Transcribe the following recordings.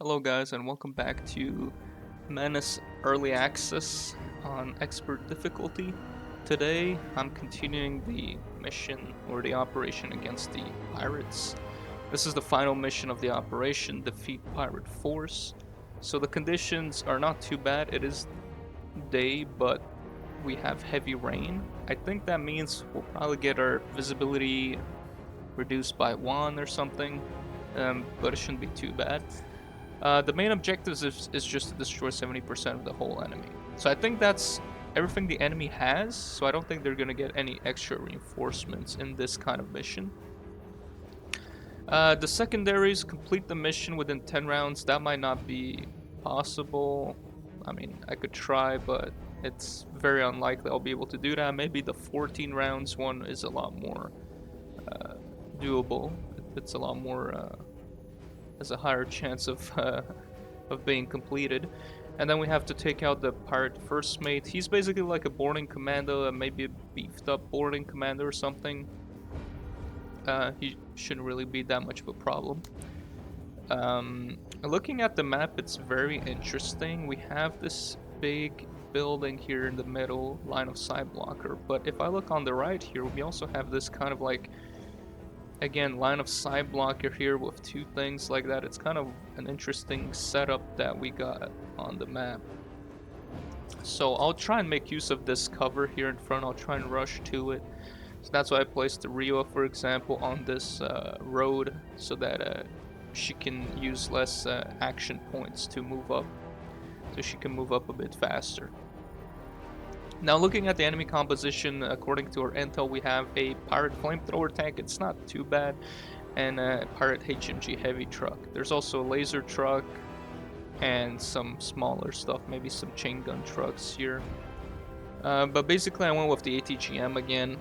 Hello guys and welcome back to Menace Early Access on Expert Difficulty. Today I'm continuing the mission or the operation against the pirates. This is the final mission of the operation, defeat pirate force. So the conditions are not too bad. It is day but we have heavy rain. I think that means we'll probably get our visibility reduced by 1 or something, but it shouldn't be too bad. The main objective is just to destroy 70% of the whole enemy. So I think that's everything the enemy has, so I don't think they're going to get any extra reinforcements in this kind of mission. The secondaries, complete the mission within 10 rounds. That might not be possible. I mean, I could try, but it's very unlikely I'll be able to do that. Maybe the 14 rounds one is a lot more doable. It's a lot more has a higher chance of being completed. And then we have to take out the pirate first mate. He's basically like a boarding commando, maybe a beefed up boarding commando or something. He shouldn't really be that much of a problem. Looking at the map, it's very interesting. We have this big building here in the middle, line of sight blocker. But if I look on the right here, we also have this kind of like, again, line of sight blocker here with two things like that. It's kind of an interesting setup that we got on the map. So I'll try and make use of this cover here in front. I'll try and rush to it. So that's why I placed the Rio, for example, on this road so that she can use less action points to move up. So she can move up a bit faster. Now looking at the enemy composition, according to our intel, we have a pirate flamethrower tank, it's not too bad, and a pirate HMG heavy truck. There's also a laser truck and some smaller stuff, maybe some chain gun trucks here. But basically I went with the ATGM again,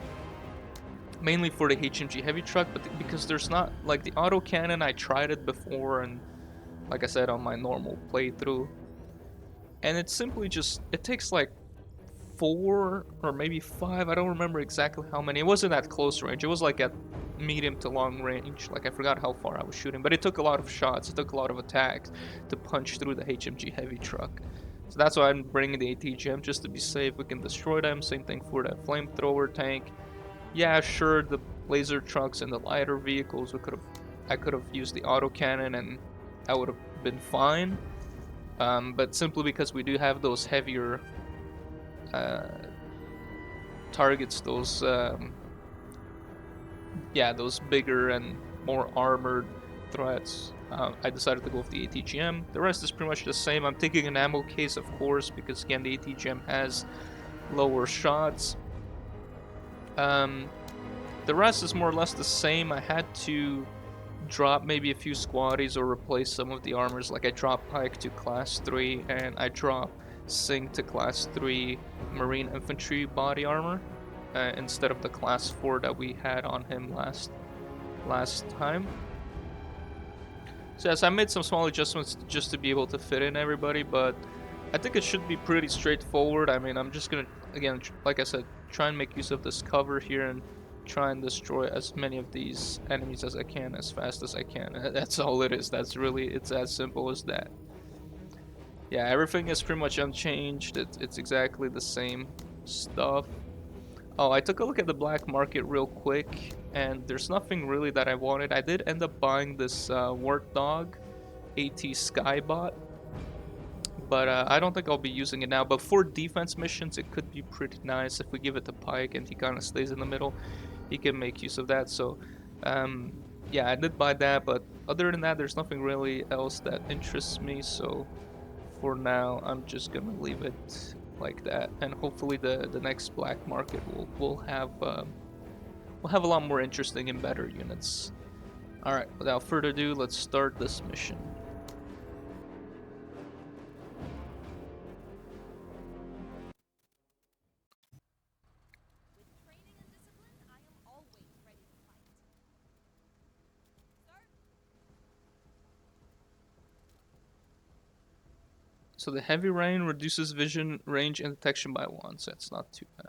mainly for the HMG heavy truck, but because there's not, like the autocannon, I tried it before, and like I said, on my normal playthrough, and it's simply just, it takes like 4 or maybe 5, I don't remember exactly how many. It wasn't at close range, it was like at medium to long range. Like I forgot how far I was shooting, but it took a lot of shots, it took a lot of attacks to punch through the HMG heavy truck. So that's why I'm bringing the ATGM, just to be safe. We can destroy them. Same thing for that flamethrower tank. Yeah, sure, the laser trucks and the lighter vehicles, I could have used the autocannon and I would have been fine. But simply because we do have those heavier targets, those those bigger and more armored threats, I decided to go with the ATGM. The rest is pretty much the same. I'm taking an ammo case, of course, because again the ATGM has lower shots. The rest is more or less the same. I had to drop maybe a few squaddies or replace some of the armors. Like I dropped Pike to class 3 and I dropped Singh to class 3 Marine Infantry body armor instead of the class 4 that we had on him last time. So yes, I made some small adjustments just to be able to fit in everybody, but I think it should be pretty straightforward. I mean, I'm just gonna, again, like I said, try and make use of this cover here and try and destroy as many of these enemies as I can as fast as I can. That's all it is. That's really, it's as simple as that. Yeah, everything is pretty much unchanged. It's exactly the same stuff. Oh, I took a look at the black market real quick, and there's nothing really that I wanted. I did end up buying this Warthog AT Skybot, but I don't think I'll be using it now. But for defense missions, it could be pretty nice if we give it to Pike and he kind of stays in the middle. He can make use of that. So, yeah, I did buy that, but other than that, there's nothing really else that interests me. So, for now, I'm just gonna leave it like that, and hopefully the next black market will have a lot more interesting and better units. All right, without further ado, let's start this mission. So the heavy rain reduces vision range and detection by 1, so it's not too bad.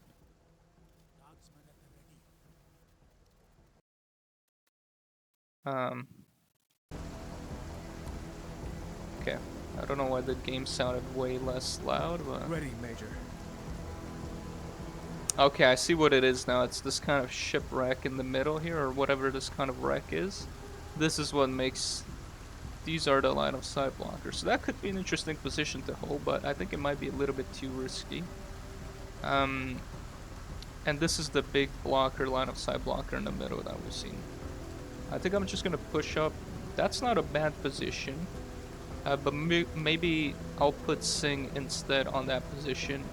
Okay. I don't know why the game sounded way less loud, but... Ready, Major. Okay, I see what it is now. It's this kind of shipwreck in the middle here, or whatever this kind of wreck is. This is what makes... These are the line of sight blockers. So that could be an interesting position to hold, but I think it might be a little bit too risky. And this is the big blocker, line of sight blocker in the middle that we've seen. I think I'm just gonna push up. That's not a bad position. But maybe I'll put Sing instead on that position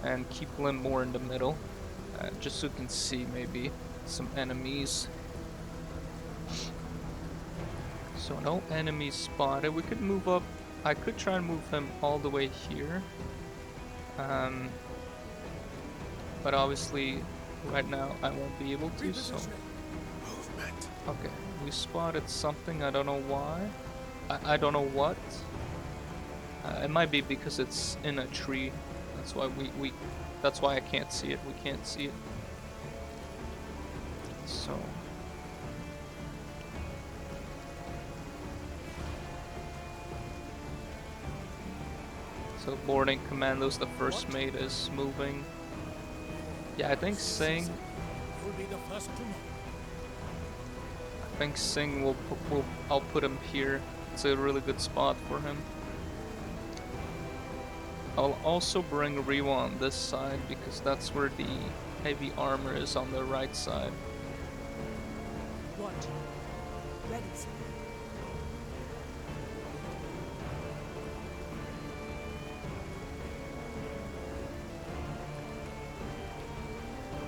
and keep Lim more in the middle. Just so you can see maybe some enemies. So no enemies spotted. We could move up. I could try and move him all the way here. But obviously right now I won't be able to, so... Okay, we spotted something, I don't know why. I don't know what. It might be because it's in a tree. That's why that's why I can't see it. We can't see it. So... So boarding commandos, the first mate is moving. Yeah, I think Sing... I think Sing I'll put him here. It's a really good spot for him. I'll also bring Riwa on this side because that's where the heavy armor is, on the right side. What? Ready, sir.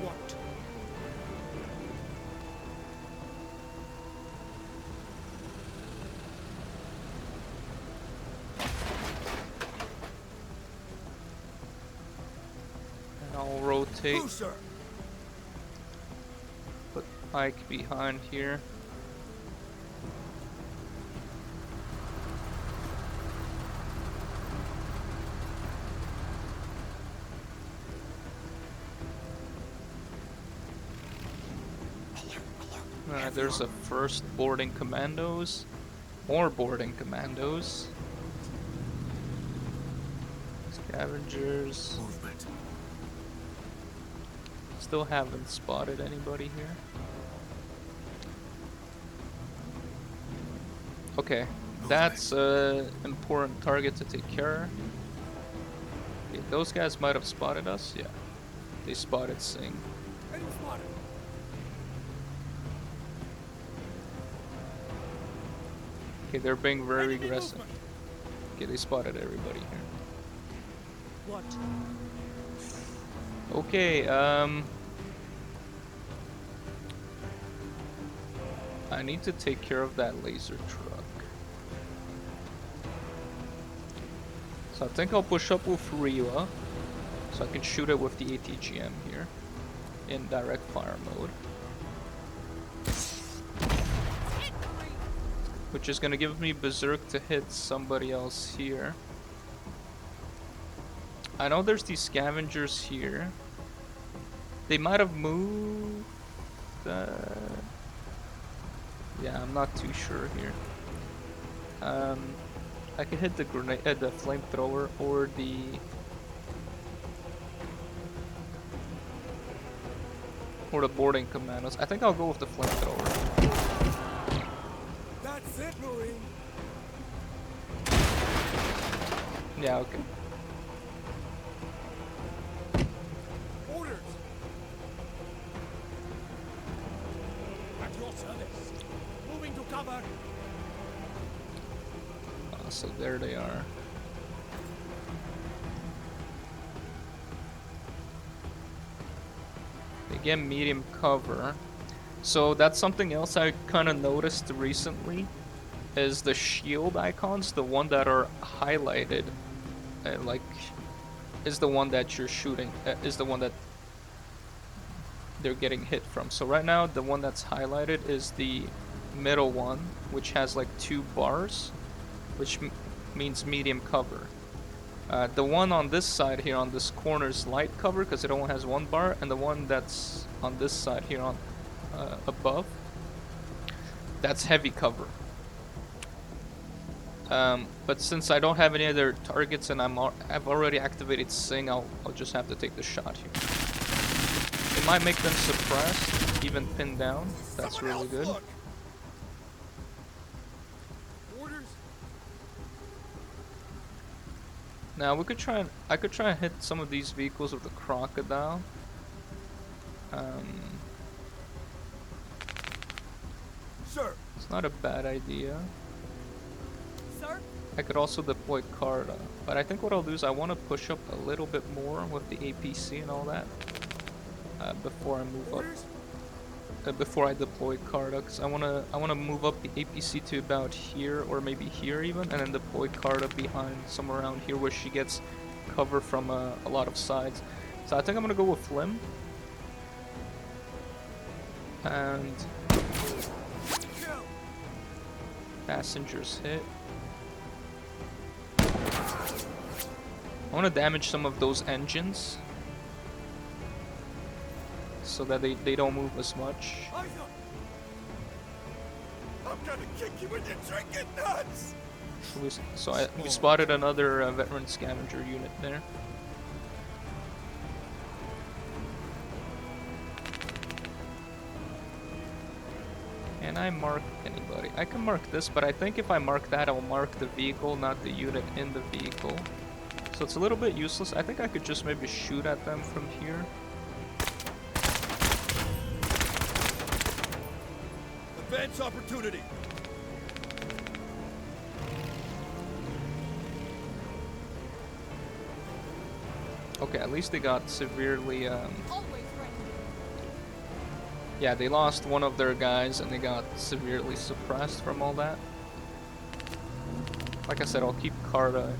What? And I'll rotate. Who, sir? Put Pike behind here. There's a first boarding commandos. More boarding commandos. Scavengers. Movement. Still haven't spotted anybody here. Okay, that's an important target to take care of. Okay, those guys might have spotted us. Yeah, they spotted Sing. Enemy spotted. Okay, they're being very aggressive. Okay, they spotted everybody here. What? Okay, I need to take care of that laser truck. So I think I'll push up with Riwa, so I can shoot it with the ATGM here in direct fire mode. Which is gonna give me Berserk to hit somebody else here. I know there's these scavengers here. They might have moved. Yeah, I'm not too sure here. I can hit the grenade, the flamethrower, or the boarding commandos. I think I'll go with the flamethrower. That's it, Marine. Yeah, okay. Orders. At your service. Moving to cover. So there they are. They get medium cover. So that's something else I kind of noticed recently, is the shield icons, the one that are highlighted, like, is the one that you're shooting, is the one that they're getting hit from. So right now, the one that's highlighted is the middle one, which has like 2 bars, which means medium cover. The one on this side here on this corner is light cover because it only has 1 bar, and the one that's on this side here on above, that's heavy cover. But since I don't have any other targets and I've already activated Sing, I'll just have to take the shot here. It might make them suppressed, even pinned down. That's Someone really else good. look. Orders. Now we could try and I could try and hit some of these vehicles with the crocodile. Sir. It's not a bad idea. Sir? I could also deploy Carta, but I think what I'll do is I want to push up a little bit more with the APC and all that before I move up. Orders. Before I deploy Carta, because I wanna move up the APC to about here or maybe here even, and then deploy Carta behind somewhere around here where she gets cover from a lot of sides. So I think I'm gonna go with Flim. And Kill. passengers hit. I want to damage some of those engines so that they don't move as much. I'm gonna kick you in your drinking nuts. So we spotted another veteran scavenger unit there. Can I mark anybody? I can mark this, but I think if I mark that, I'll mark the vehicle, not the unit in the vehicle. So it's a little bit useless. I think I could just maybe shoot at them from here. Advance opportunity. Okay, at least they got severely, Always ready. yeah, they lost one of their guys and they got severely suppressed from all that. Like I said, I'll keep Carta.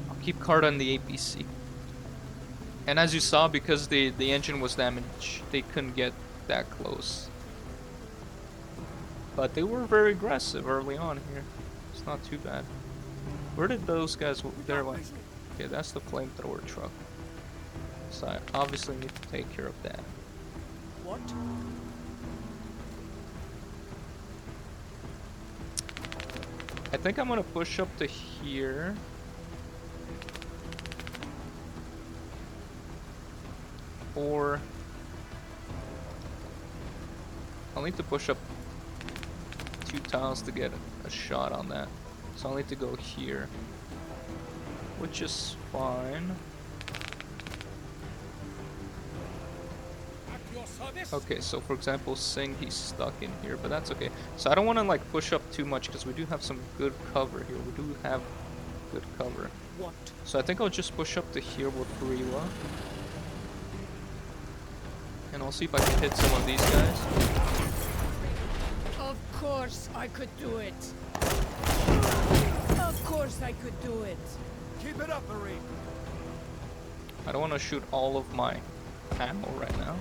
I'll keep Carta in the APC. And as you saw, because the engine was damaged, they couldn't get that close. But they were very aggressive early on here. It's not too bad. Where did those guys? They're like, okay, that's the flamethrower truck. So I obviously need to take care of that. What? I think I'm gonna push up to here. Or I'll need to push up 2 tiles to get a shot on that. So I'll need to go here, which is fine. At your service. Okay, so for example, Singh, he's stuck in here, but that's okay. So I don't want to like push up too much because we do have some good cover here. We do have good cover. What? So I think I'll just push up to here with Rila. And I'll see if I can hit some of these guys. Of course I could do it. Of course I could do it. Keep it up, Marine. I don't want to shoot all of my ammo right now.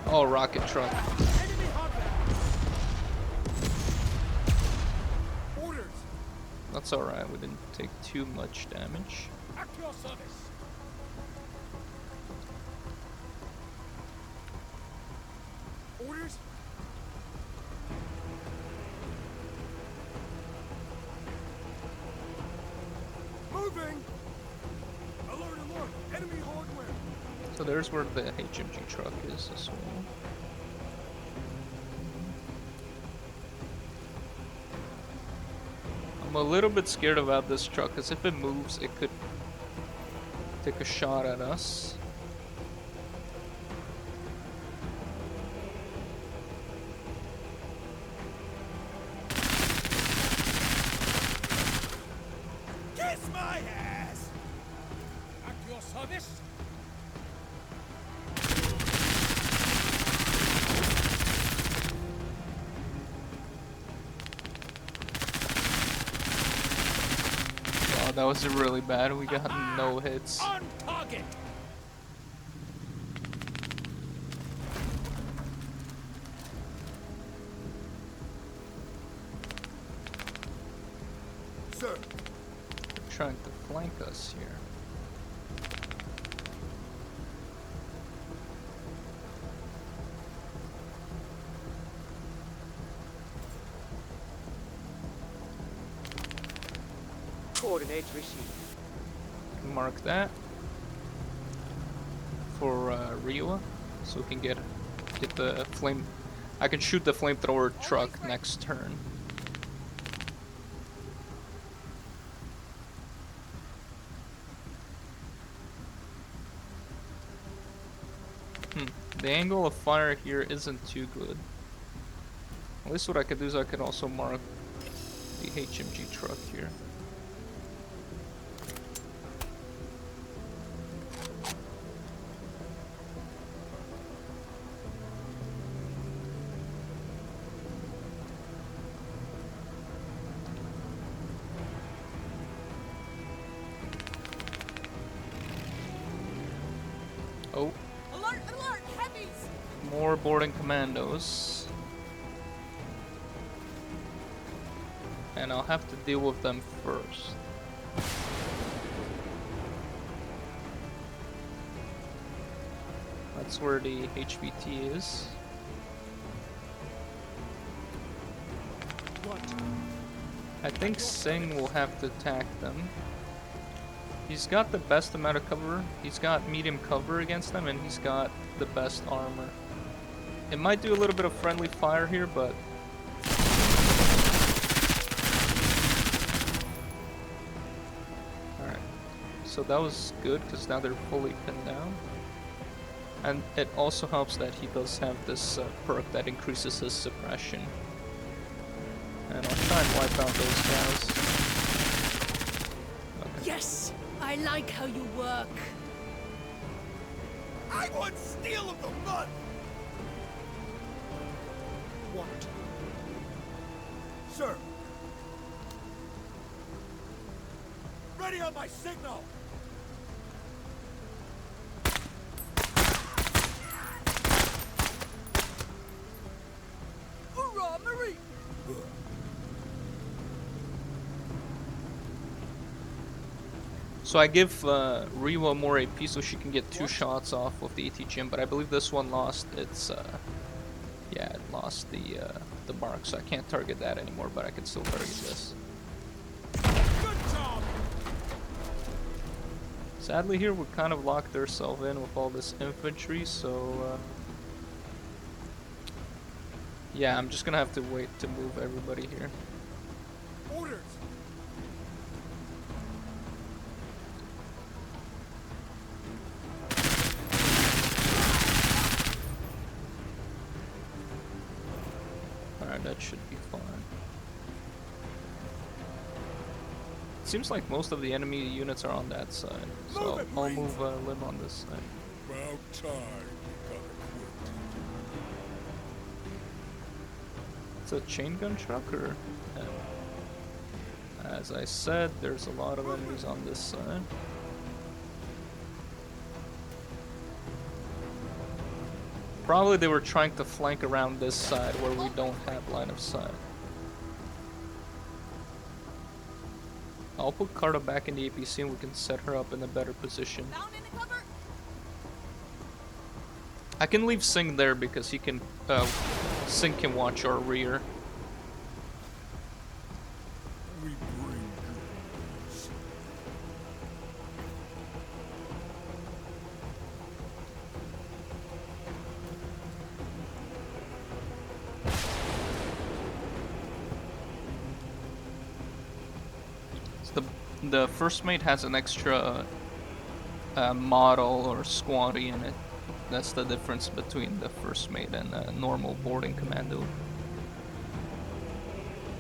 Oh, rocket truck. Enemy hardware. Orders. That's alright, we didn't take too much damage. At your service. Orders. Moving. Alert, alert. Enemy hardware. So there's where the HMG truck is as well. I'm a little bit scared about this truck because if it moves, it could take a shot at us. Kiss my ass. At your service. Oh, that was really bad. We got no hits. On target. Sir. Trying to flank us here. Coordinates received. Mark that for Ryua, so we can get the flame. I can shoot the flamethrower truck next turn. The angle of fire here isn't too good. At least what I could do is I could also mark the HMG truck here. Oh. Alert! Alert! Heavies! More boarding commandos. And I'll have to deal with them first. That's where the HVT is. What? I think Singh will have to attack them. He's got the best amount of cover. He's got medium cover against them, and he's got the best armor. It might do a little bit of friendly fire here, but... Alright. So that was good, because now they're fully pinned down. And it also helps that he does have this perk that increases his suppression. And I'll try and wipe out those guys. Okay. Yes! I like how you work. I want steel of the month! What? Sir! Ready on my signal! Hurrah, Marie! So I give Riwa more AP so she can get 2 shots off of the ATGM, but I believe this one lost its, yeah, it lost the mark, so I can't target that anymore, but I can still target this. Good job! Sadly here we kind of locked ourselves in with all this infantry, so yeah, I'm just gonna have to wait to move everybody here. Orders! Alright, that should be fine. Seems like most of the enemy units are on that side, so I'll move Lim on this side. About time you got equipped. It's a chain gun truck, or as I said, there's a lot of enemies on this side. Probably they were trying to flank around this side where we don't have line of sight. I'll put Carta back in the APC and we can set her up in a better position. Down in the cover! I can leave Singh there because he can, Singh can watch our rear. We bring goods. So the first mate has an extra model or squaddy in it. That's the difference between the first mate and a normal boarding commando.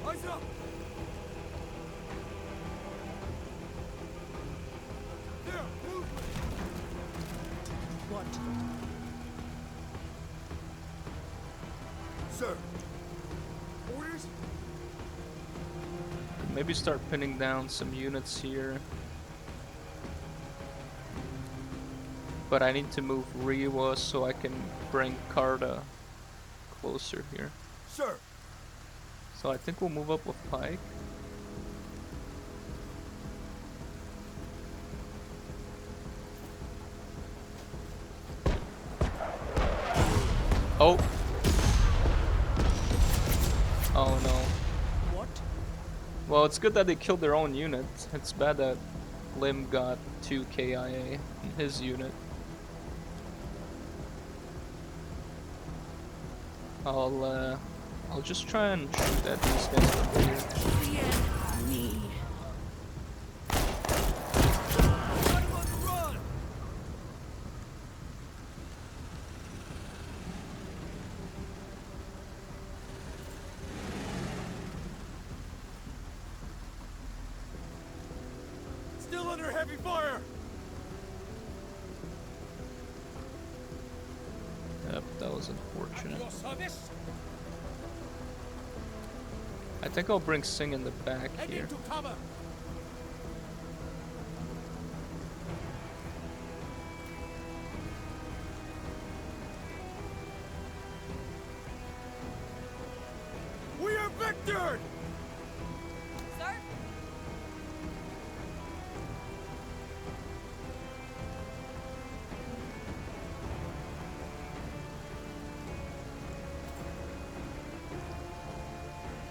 Eyes up! There, move! What? Sir! Orders? Maybe start pinning down some units here. But I need to move Riwa so I can bring Carta closer here. Sir! So I think we'll move up with Pike. Oh! Oh no. What? Well, it's good that they killed their own unit. It's bad that Lim got 2 KIA in his unit. I'll just try and shoot at these guys from here. Me. Still under heavy fire! Yep, that was At unfortunate. your service! I think I'll bring Singh in the back Head here. into cover! We are victored! Sir?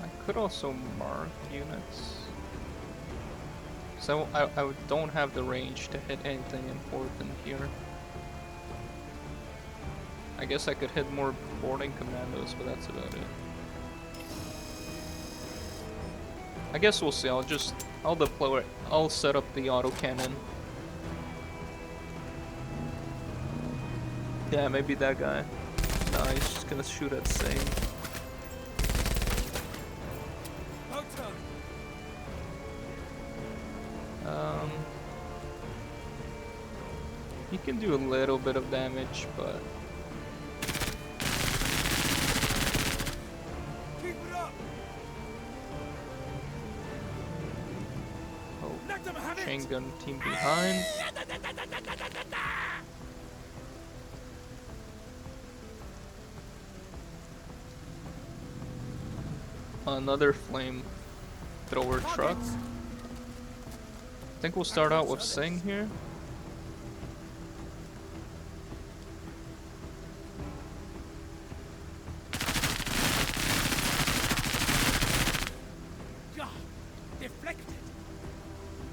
I could also mark units. So I don't have the range to hit anything important here. I guess I could hit more boarding commandos, but that's about it. I guess we'll see. I'll deploy it. I'll set up the autocannon. Yeah, maybe that guy. No, he's just gonna shoot at Singh. Outside! He can do a little bit of damage, but Keep it up! oh, Let them have chain it! gun team behind. Another flame thrower truck. Targets! I think we'll start out with Singh here. God! Deflected!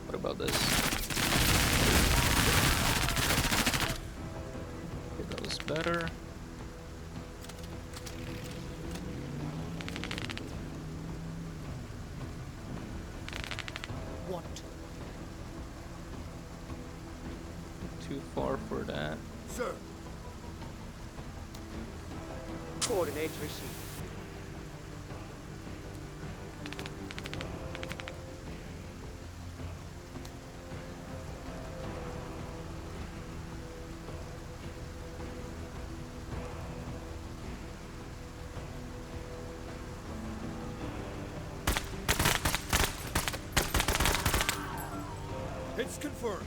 What about this? Okay, that was better. What? Too far for that. Sir! Coordinates received. It's confirmed.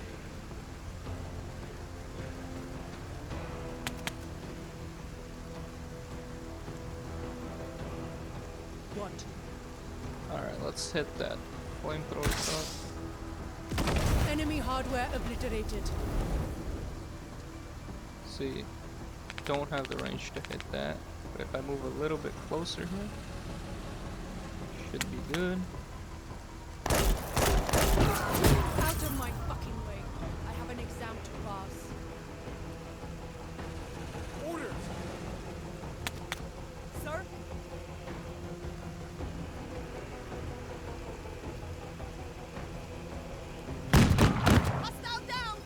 What? Alright, let's hit that flamethrower truck. Enemy hardware obliterated. See, don't have the range to hit that, but if I move a little bit closer here, should be good. Out of my fucking way. I have an exam to pass. Orders! Sir? Hostile down!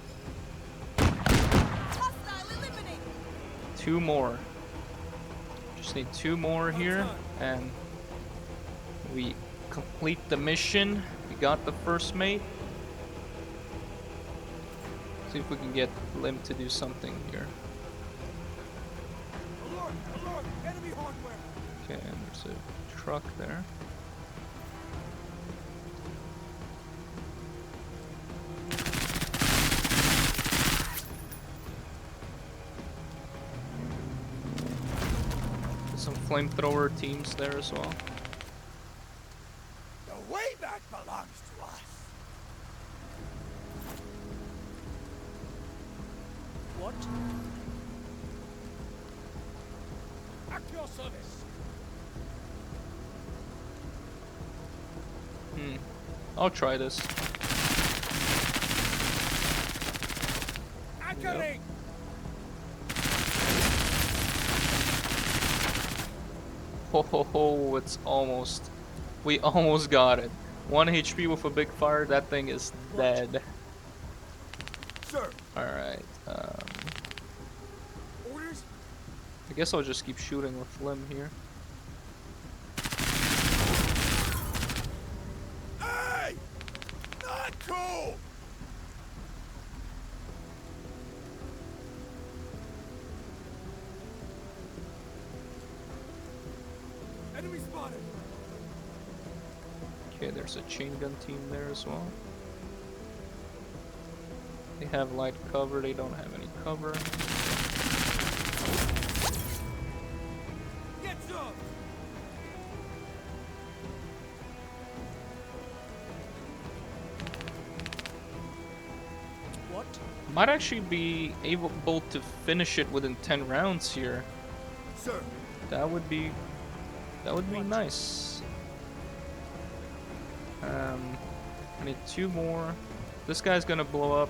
Hostile eliminated! 2 more. Just need 2 more here, and we complete the mission. We got the first mate. See if we can get Lim to do something here. Alert! Alert! Enemy hardware! Okay, and there's a truck there. There's some flamethrower teams there as well. The way back belongs to us! What? At your service! I'll try this. Anchoring! Ho ho ho, it's almost. We almost got it. 1 HP with a big fire, that thing is dead. Sir, Alright, orders? I guess I'll just keep shooting with Lim here. Hey! Not cool! Enemy spotted! Okay, there's a chain gun team there as well. They have light cover, they don't have any cover. Get some! What? Might actually be able to finish it within 10 rounds here. Sir, That would be nice. I need 2 more. This guy's gonna blow up.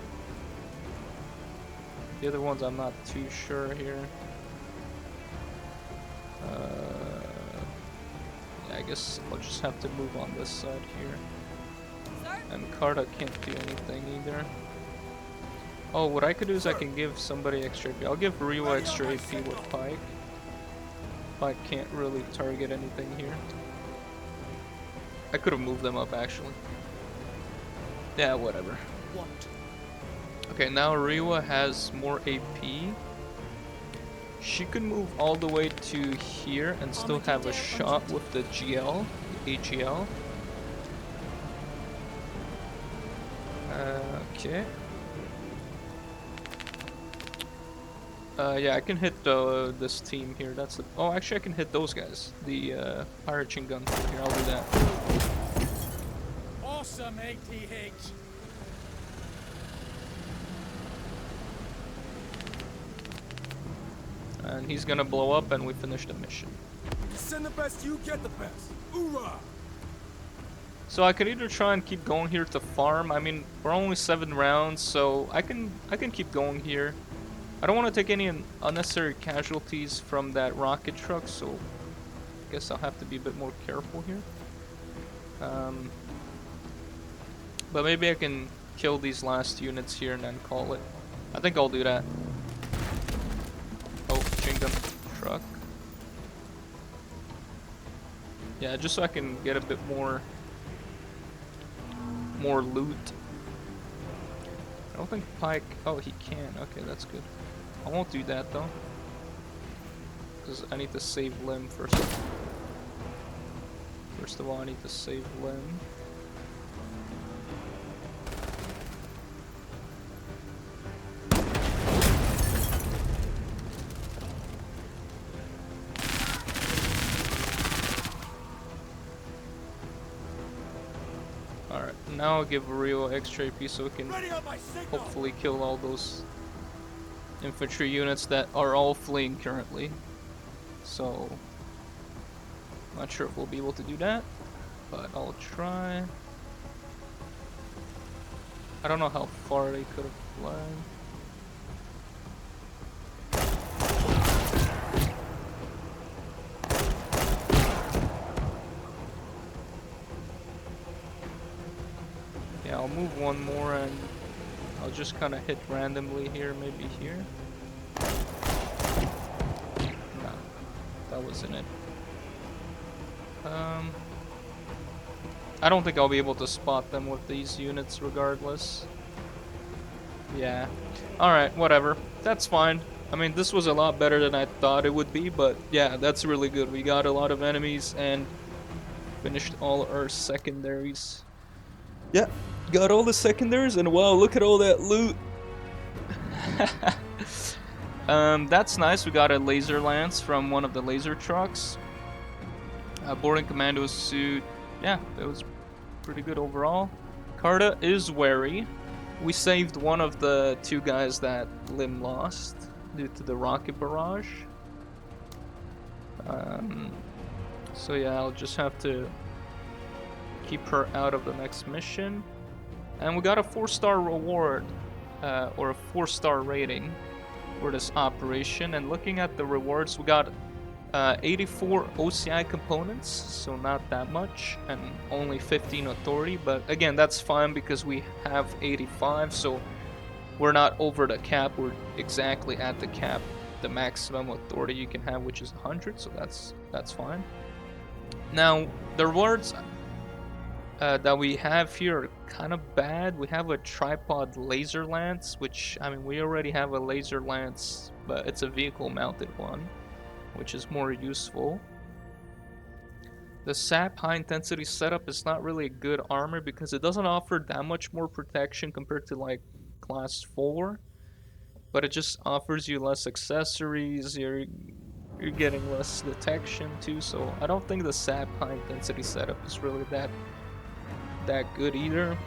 The other ones I'm not too sure here. Yeah, I guess I'll just have to move on this side here. Sir? And Carta can't do anything either. Oh, what I could do is I can give somebody extra AP. I'll give Ryu extra AP with Pike. Pike can't really target anything here. I could have moved them up actually. Yeah, whatever. what? Okay, now Riwa has more AP. She can move all the way to here and still have a shot with the GL, the AGL. Okay. Yeah, I can hit this team here. That's the. Oh, actually, I can hit those guys. The pirate chain gun team here. I'll do that. Awesome, ATH! And he's gonna blow up, and we finish the mission. You send the best, you get the best. Hoorah! So I could either try and keep going here to farm. I mean, we're only 7 rounds, so I can keep going here. I don't want to take any unnecessary casualties from that rocket truck, so I guess I'll have to be a bit more careful here. But maybe I can kill these last units here and then call it. I think I'll do that. Oh, chain gun truck. Yeah, just so I can get a bit more loot. I don't think Pike. Oh, he can. Okay, that's good. I won't do that though, because I need to save Lim first. First of all, I need to save Lim. Alright, now I'll give Rio extra AP so we can Ready on my signal! hopefully kill all those infantry units that are all fleeing currently. So, not sure if we'll be able to do that, but I'll try. I don't know how far they could have fled. Yeah, I'll move one more and I'll just kind of hit randomly here, maybe here. No, that wasn't it. I don't think I'll be able to spot them with these units regardless. Yeah. Alright, whatever. That's fine. I mean, this was a lot better than I thought it would be, but yeah, that's really good. We got a lot of enemies and finished all our secondaries. Yeah, got all the secondaries, and wow, look at all that loot. That's nice. We got a laser lance from one of the laser trucks. Boarding commando suit. Yeah, it was pretty good overall. Carta is wary. We saved one of the 2 guys that Lim lost due to the rocket barrage. So yeah, I'll just have to keep her out of the next mission. And we got a 4-star reward, or a 4-star rating for this operation. And looking at the rewards, we got 84 OCI components, so not that much, and only 15 authority. But again, that's fine because we have 85, so we're not over the cap. We're exactly at the cap, the maximum authority you can have, which is 100. So that's fine. Now the rewards that we have here are kind of bad. We have a tripod laser lance, which, I mean, we already have a laser lance, but it's a vehicle mounted one, which is more useful. The SAP high intensity setup is not really a good armor because it doesn't offer that much more protection compared to like class 4, but it just offers you less accessories. You're getting less detection too, so I don't think the SAP high intensity setup is really that good either.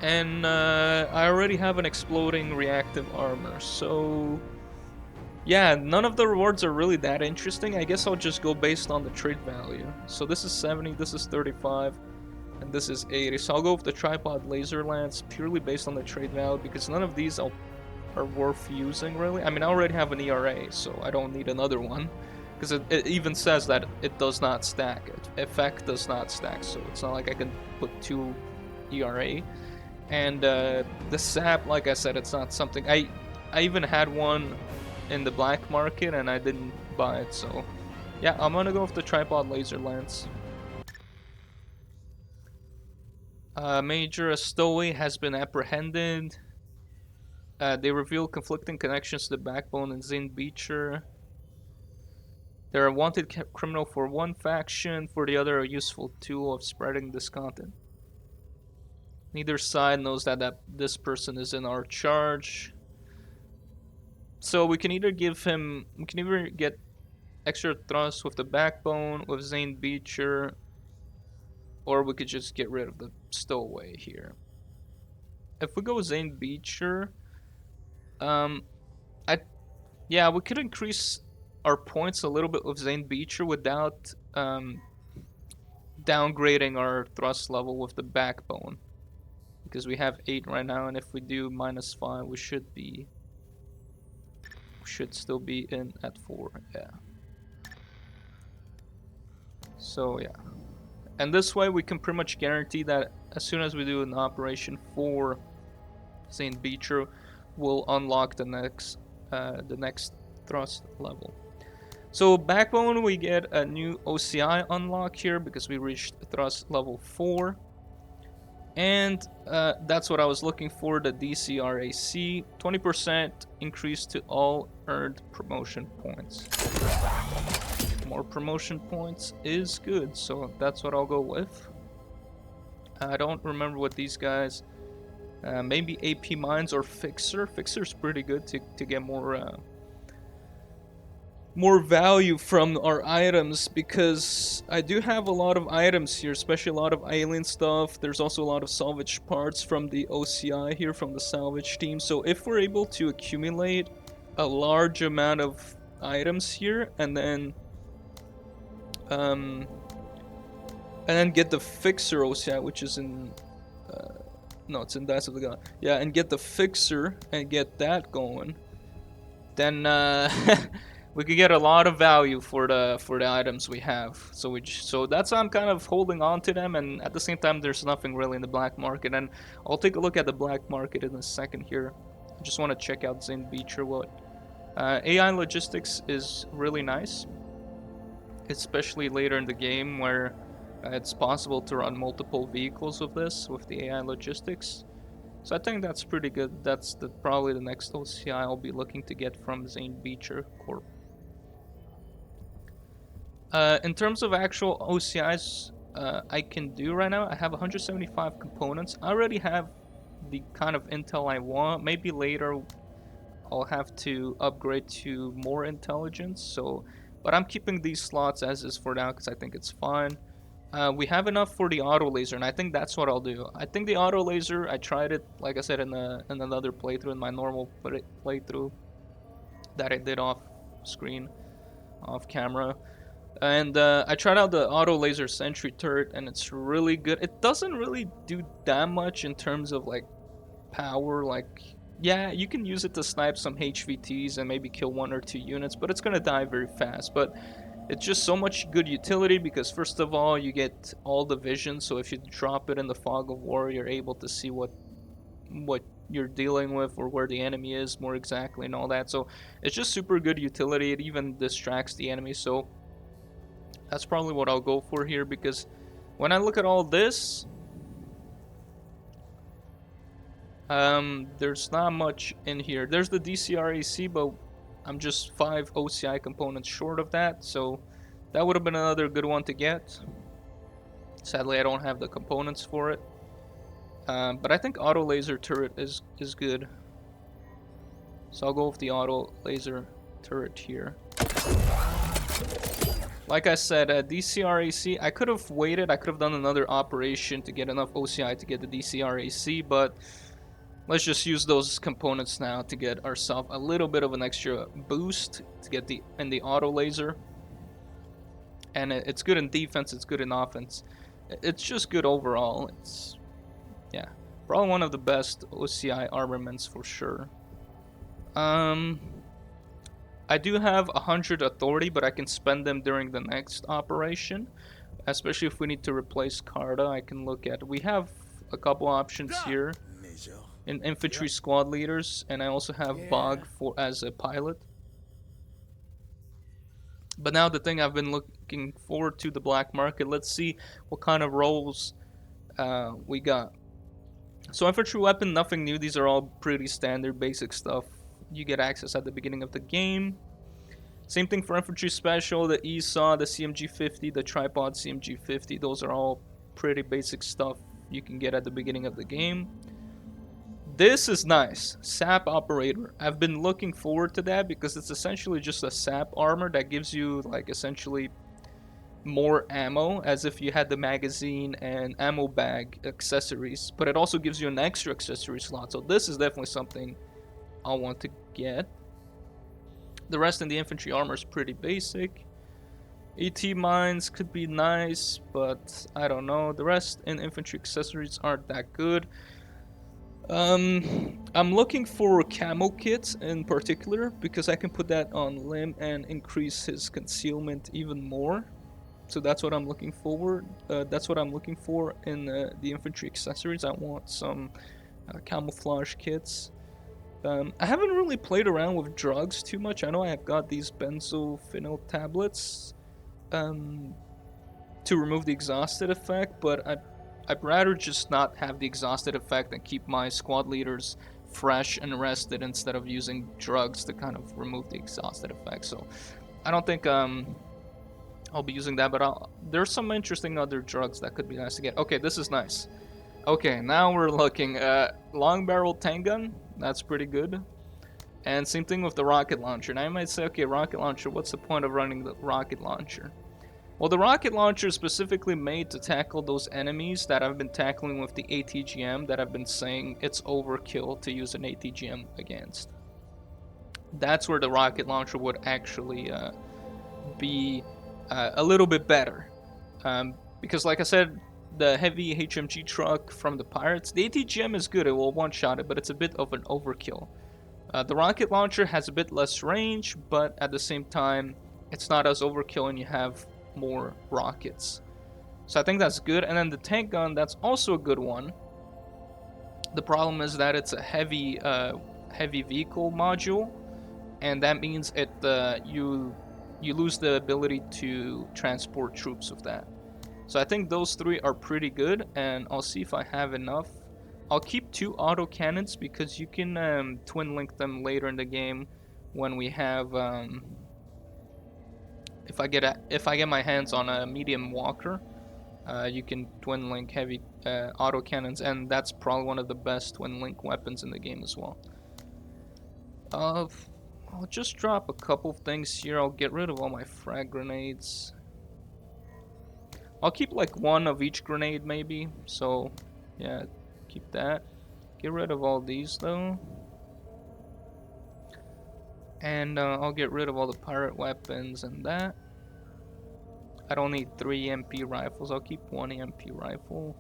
And I already have an exploding reactive armor, so yeah, none of the rewards are really that interesting. I guess I'll just go based on the trade value. So this is 70, this is 35, and this is 80. So I'll go with the tripod laser lance purely based on the trade value because none of these are worth using really. I mean, I already have an ERA, so I don't need another one. Because it even says that it does not stack. Effect does not stack, so it's not like I can put 2 ERA. And the SAP, like I said, it's not something... I even had one in the black market and I didn't buy it, so... Yeah, I'm gonna go with the tripod laser lance. Major Stowaway has been apprehended. They reveal conflicting connections to the backbone and Zane Beecher. They're a wanted criminal for one faction, for the other a useful tool of spreading this content. Neither side knows that this person is in our charge. So we can either get extra thrust with the backbone, with Zane Beecher, or we could just get rid of the stowaway here. If we go with Zane Beecher, yeah, we could increase our points a little bit with Zane Beecher without downgrading our thrust level with the backbone, because we have 8 right now, and if we do -5, we should still be in at 4. Yeah. So yeah, and this way we can pretty much guarantee that as soon as we do an operation for Zane Beecher, we'll unlock the next thrust level. So backbone, we get a new OCI unlock here because we reached thrust level 4. And that's what I was looking for, the DCRAC, 20% increase to all earned promotion points. More promotion points is good, so that's what I'll go with. I don't remember what these guys, maybe AP Mines or Fixer. Fixer's pretty good to get more value from our items, because I do have a lot of items here, especially a lot of alien stuff. There's also a lot of salvage parts from the OCI here, from the salvage team. So if we're able to accumulate a large amount of items here and then get the Fixer OCI, which is in no, it's in Dice of the God. Yeah, and get the Fixer and get that going, then we could get a lot of value for the items we have. So that's why I'm kind of holding on to them, and at the same time there's nothing really in the black market, and I'll take a look at the black market in a second here. I just want to check out Zane Beecher. What AI logistics is really nice, especially later in the game where it's possible to run multiple vehicles with this, with the AI logistics. So I think that's pretty good. That's probably the next OCI I'll be looking to get from Zane Beecher Corp. In terms of actual OCIs I can do right now, I have 175 components. I already have the kind of intel I want. Maybe later I'll have to upgrade to more intelligence. But I'm keeping these slots as is for now because I think it's fine. We have enough for the auto laser, and I think that's what I'll do. I think the auto laser, I tried it, like I said, in another playthrough, in my normal playthrough that I did off screen, off camera. And I tried out the auto laser sentry turret, and it's really good. It doesn't really do that much in terms of like power. Like, yeah, you can use it to snipe some HVTs and maybe kill 1 or 2 units, but it's gonna die very fast. But it's just so much good utility because first of all, you get all the vision. So if you drop it in the fog of war, you're able to see what you're dealing with or where the enemy is more exactly and all that. So it's just super good utility. It even distracts the enemy. So that's probably what I'll go for here because when I look at all this, there's not much in here. There's the DCRAC, but I'm just 5 OCI components short of that, so that would have been another good one to get. Sadly, I don't have the components for it. But I think auto laser turret is good. So I'll go with the auto laser turret here. Like I said, DCRAC, I could have waited. I could have done another operation to get enough OCI to get the DCRAC, but let's just use those components now to get ourselves a little bit of an extra boost to get the auto laser. And it's good in defense, it's good in offense. It's just good overall. It's, yeah, probably one of the best OCI armaments for sure. I do have 100 authority, but I can spend them during the next operation. Especially if we need to replace Carta, I can look at. We have a couple options here in infantry squad leaders, and I also have Bog for as a pilot. But now the thing I've been looking forward to, the black market. Let's see what kind of roles we got. So infantry weapon, nothing new. These are all pretty standard basic stuff. You get access at the beginning of the game. Same thing for infantry special, the ESAW, the CMG-50, the tripod CMG-50. Those are all pretty basic stuff you can get at the beginning of the game. This is nice. SAP operator. I've been looking forward to that because it's essentially just a SAP armor that gives you like essentially more ammo, as if you had the magazine and ammo bag accessories, but it also gives you an extra accessory slot. So this is definitely something I'll want to get. The rest in the infantry armor is pretty basic. AT mines could be nice, but I don't know. The rest in infantry accessories aren't that good. I'm looking for camo kits in particular because I can put that on Limb and increase his concealment even more. So that's what I'm looking forward. That's what I'm looking for in the infantry accessories. I want some camouflage kits. I haven't really played around with drugs too much. I know I have got these benzophenol tablets to remove the exhausted effect, but I'd rather just not have the exhausted effect and keep my squad leaders fresh and rested instead of using drugs to kind of remove the exhausted effect. So I don't think I'll be using that, but there's some interesting other drugs that could be nice to get. Okay, this is nice. Okay, now we're looking at long barrel tank gun. That's pretty good. And same thing with the rocket launcher. Now you might say, okay, rocket launcher, what's the point of running the rocket launcher? Well, the rocket launcher is specifically made to tackle those enemies that I've been tackling with the ATGM that I've been saying it's overkill to use an ATGM against. That's where the rocket launcher would actually be a little bit better. Because like I said, the heavy HMG truck from the pirates, the ATGM is good, it will one-shot it, but it's a bit of an overkill. The rocket launcher has a bit less range, but at the same time, it's not as overkill and you have more rockets. So I think that's good. And then the tank gun, that's also a good one. The problem is that it's a heavy vehicle module, and that means it you lose the ability to transport troops with that. So I think those three are pretty good, and I'll see if I have enough. I'll keep 2 auto cannons because you can twin link them later in the game when we have if I get my hands on a medium walker, you can twin link heavy auto cannons, and that's probably one of the best twin link weapons in the game as well. I'll just drop a couple of things here. I'll get rid of all my frag grenades. I'll keep like 1 of each grenade maybe. So yeah, keep that. Get rid of all these though. And I'll get rid of all the pirate weapons and that. I don't need 3 MP rifles. I'll keep 1 MP rifle.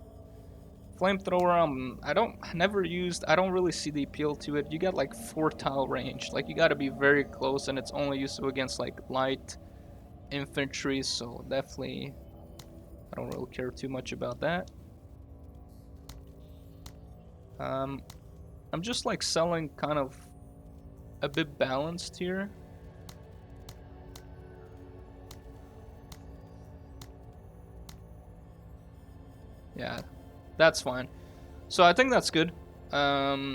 Flamethrower, I don't really see the appeal to it. You got like 4 tile range. Like, you gotta be very close, and it's only useful against like light infantry, so definitely I don't really care too much about that. I'm just like selling kind of a bit balanced here. Yeah, that's fine. So I think that's good. Yeah,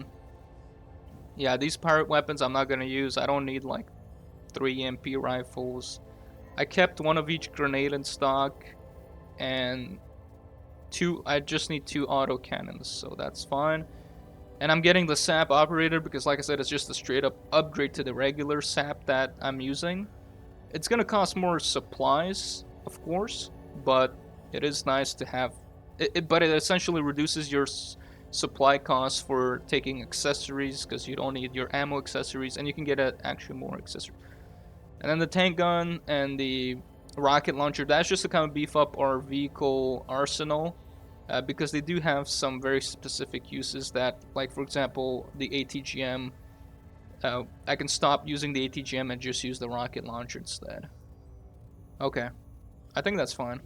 these pirate weapons I'm not gonna use. I don't need like 3 MP rifles. I kept 1 of each grenade in stock, and I just need 2 auto cannons, so that's fine. And I'm getting the sap operator because, like I said, it's just a straight up upgrade to the regular sap that I'm using. It's gonna cost more supplies, of course, but it is nice to have but it essentially reduces your supply costs for taking accessories, because you don't need your ammo accessories, and you can get actually more accessories. And then the tank gun and the rocket launcher, that's just to kind of beef up our vehicle arsenal, because they do have some very specific uses that, like for example, the ATGM, I can stop using the ATGM and just use the rocket launcher instead. Okay, I think that's fine.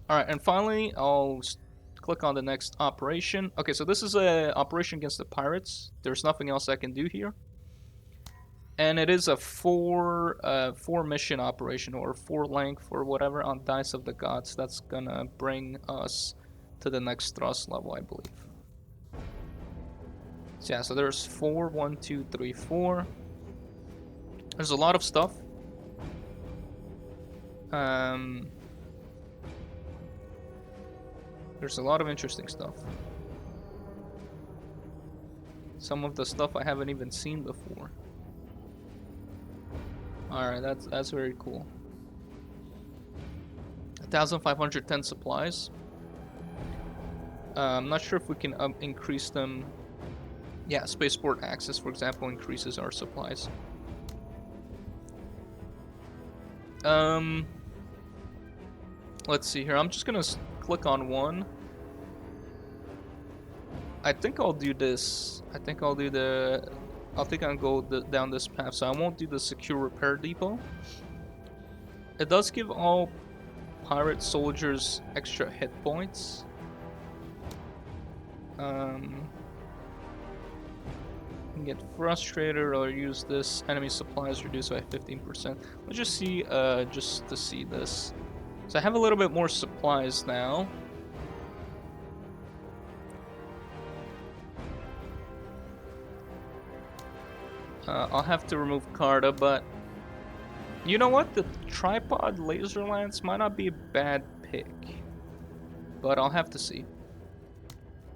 Alright, and finally, I'll click on the next operation. Okay, so this is a operation against the pirates. There's nothing else I can do here. And it is a 4 mission operation, or 4 length or whatever, on Dice of the Gods. That's gonna bring us to the next thrust level, I believe. So yeah, so there's 4, 1, 2, 3, 4. There's a lot of stuff. There's a lot of interesting stuff. Some of the stuff I haven't even seen before. Alright, that's very cool. 1,510 supplies. I'm not sure if we can increase them. Yeah, spaceport access, for example, increases our supplies. Let's see here. I'm just gonna click on one. I think I'll do this. I think I'll go down this path. So I won't do the secure repair depot. It does give all pirate soldiers extra hit points. Can get frustrated or use this. Enemy supplies reduced by 15%. Let's just see, just to see this. So I have a little bit more supplies now. I'll have to remove Carta, but you know what? The tripod laser lance might not be a bad pick, but I'll have to see.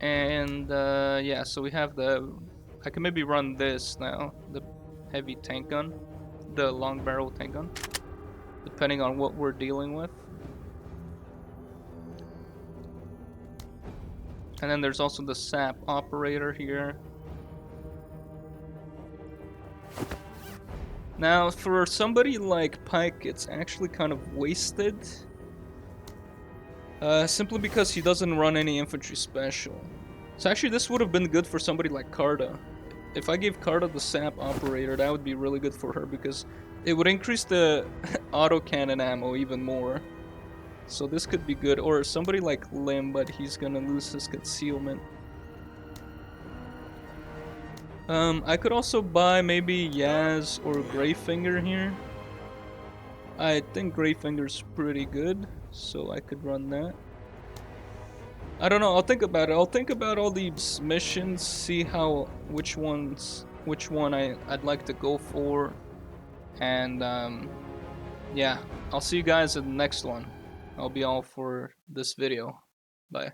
And yeah, so we have I can maybe run this now, the heavy tank gun, the long barrel tank gun, depending on what we're dealing with. And then there's also the sap operator here. Now, for somebody like Pike, it's actually kind of wasted. Simply because he doesn't run any infantry special. So actually this would have been good for somebody like Carta. If I gave Carta the sap operator, that would be really good for her, because it would increase the autocannon ammo even more. So this could be good. Or somebody like Lim, but he's gonna lose his concealment. I could also buy maybe Yaz or Greyfinger here. I think Greyfinger's pretty good, so I could run that. I don't know, I'll think about it. I'll think about all these missions, see which one I'd like to go for. And yeah, I'll see you guys in the next one. I'll be all for this video. Bye.